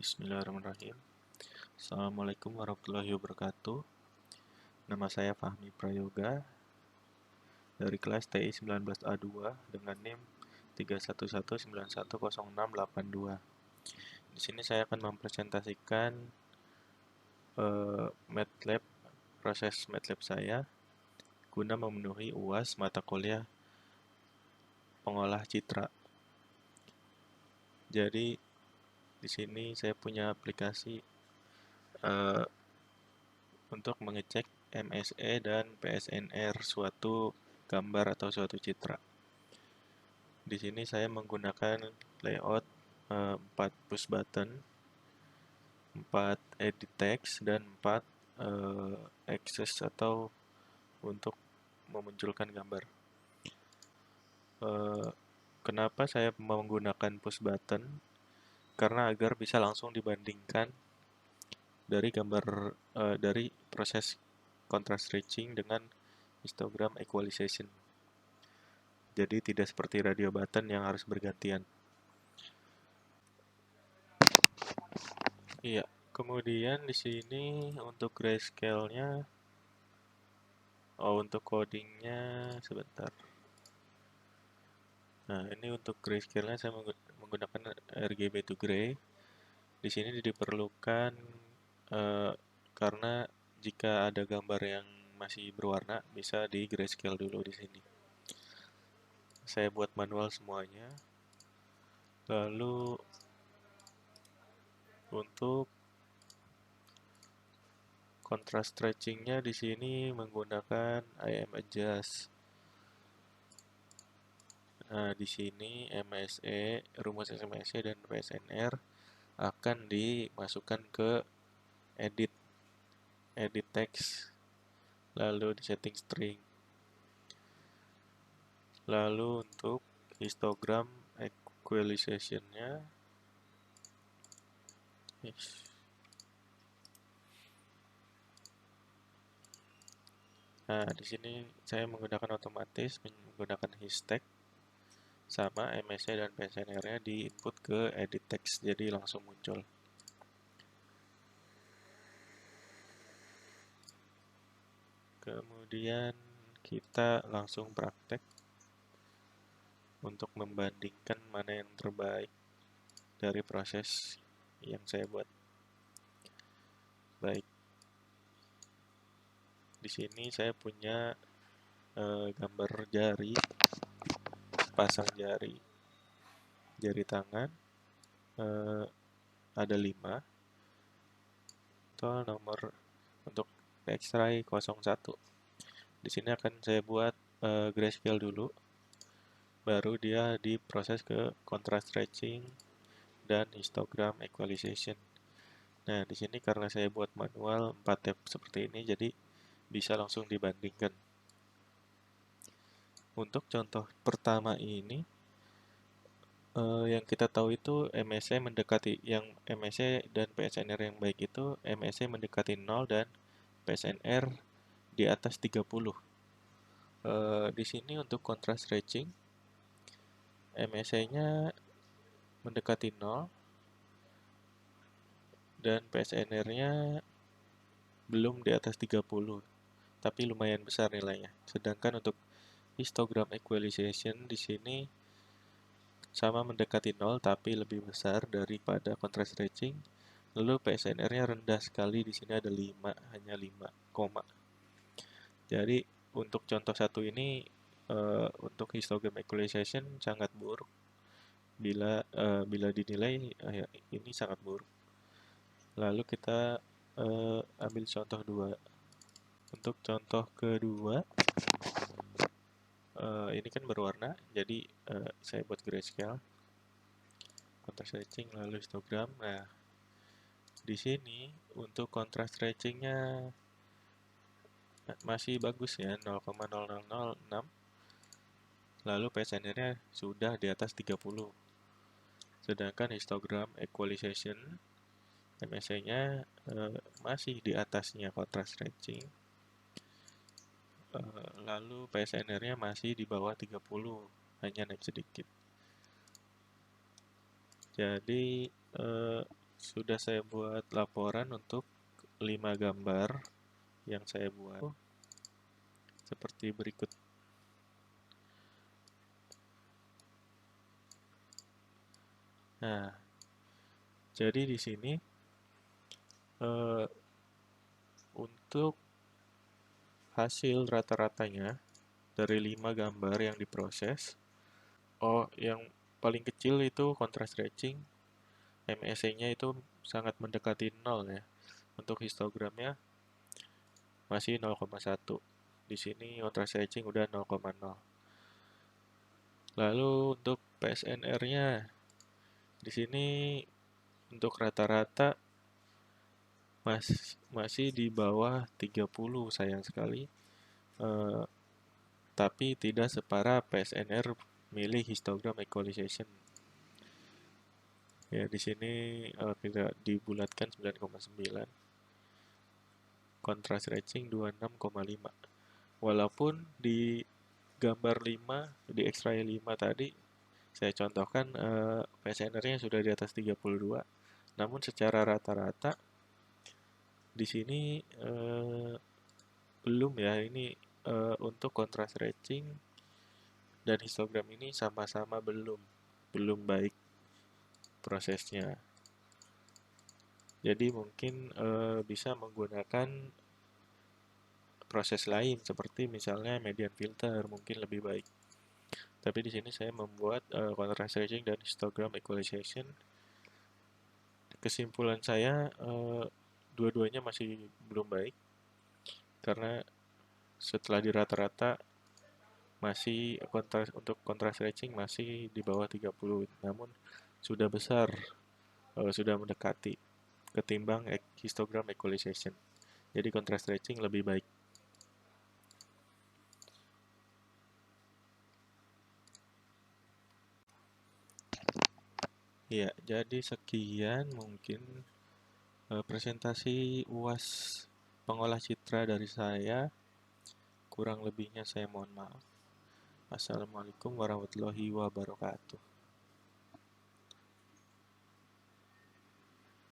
Bismillahirrahmanirrahim. Assalamualaikum warahmatullahi wabarakatuh. Nama saya Fahmi Prayoga dari kelas TI 19A2 dengan NIM 311910682. Di sini saya akan mempresentasikan MATLAB, proses MATLAB saya guna memenuhi UAS mata kuliah pengolah citra. Jadi di sini saya punya aplikasi untuk mengecek MSE dan PSNR suatu gambar atau suatu citra. Di sini saya menggunakan layout 4 push button, 4 edit text, dan 4 access atau untuk memunculkan gambar. Kenapa saya menggunakan push button? Karena agar bisa langsung dibandingkan dari gambar dari proses contrast stretching dengan histogram equalization. Jadi tidak seperti radio button yang harus bergantian. Iya, kemudian di sini untuk grayscale-nya, untuk codingnya sebentar. Nah, ini untuk grayscale-nya saya menggunakan RGB to gray. Di sini diperlukan karena jika ada gambar yang masih berwarna, bisa di grayscale dulu di sini. Saya buat manual semuanya. Lalu untuk contrast stretching-nya di sini menggunakan IMadjust. Nah, di sini MSE, rumus MSE dan PSNR akan dimasukkan ke edit text, lalu di setting string. Lalu untuk histogram equalization-nya, nah di sini saya menggunakan otomatis menggunakan histek sama MSE dan PSNR-nya di input ke edit text, jadi langsung muncul. Kemudian kita langsung praktek untuk membandingkan mana yang terbaik dari proses yang saya buat. Baik, di sini saya punya gambar jari, sepasang jari tangan, ada 5. Itu nomor untuk X-ray 01. Di sini akan saya buat grayscale dulu, baru dia diproses ke contrast stretching dan histogram equalization. Nah, di sini karena saya buat manual 4 tab seperti ini, jadi bisa langsung dibandingkan. Untuk contoh pertama ini, yang kita tahu itu MSE mendekati, yang MSE dan PSNR yang baik itu MSE mendekati 0 dan PSNR di atas 30. Di sini untuk contrast stretching, MSE-nya mendekati 0 dan PSNR-nya belum di atas 30, tapi lumayan besar nilainya. Sedangkan untuk histogram equalization di sini sama mendekati 0 tapi lebih besar daripada contrast stretching. Lalu PSNR-nya rendah sekali, di sini ada 5, hanya 5, Jadi untuk contoh satu ini untuk histogram equalization sangat buruk. Bila dinilai ini sangat buruk. Lalu kita ambil contoh 2. Untuk contoh kedua, ini kan berwarna, jadi saya buat grayscale, contrast stretching, lalu histogram. Nah, di sini untuk contrast stretching-nya masih bagus ya, 0,0006. Lalu PSNR-nya sudah di atas 30. Sedangkan histogram equalization MSE-nya masih di atasnya contrast stretching. Lalu PSNR-nya masih di bawah 30, hanya naik sedikit. Jadi sudah saya buat laporan untuk 5 gambar yang saya buat seperti berikut. Nah, jadi di sini eh, untuk hasil rata-ratanya dari 5 gambar yang diproses, yang paling kecil itu contrast stretching, MSE-nya itu sangat mendekati 0 ya. Untuk histogramnya masih 0,1. Di sini contrast stretching udah 0,0. Lalu untuk PSNR-nya di sini untuk rata-rata masih di bawah 30, sayang sekali. Eh, tapi tidak separah PSNR milih histogram equalization. Ya, di sini tidak dibulatkan 9,9. Contrast stretching 26,5. Walaupun di gambar 5, di X-ray 5 tadi, saya contohkan PSNR-nya sudah di atas 32. Namun secara rata-rata di sini belum ya, ini untuk contrast stretching dan histogram ini sama-sama belum baik prosesnya. Jadi mungkin bisa menggunakan proses lain seperti misalnya median filter mungkin lebih baik. Tapi di sini saya membuat contrast stretching dan histogram equalization. Kesimpulan saya dua-duanya masih belum baik karena setelah di rata-rata masih untuk contrast stretching masih di bawah 30, namun sudah besar, sudah mendekati ketimbang histogram equalization. Jadi contrast stretching lebih baik. Ya, jadi sekian mungkin presentasi UAS pengolah citra dari saya. Kurang lebihnya saya mohon maaf. Assalamualaikum warahmatullahi wabarakatuh.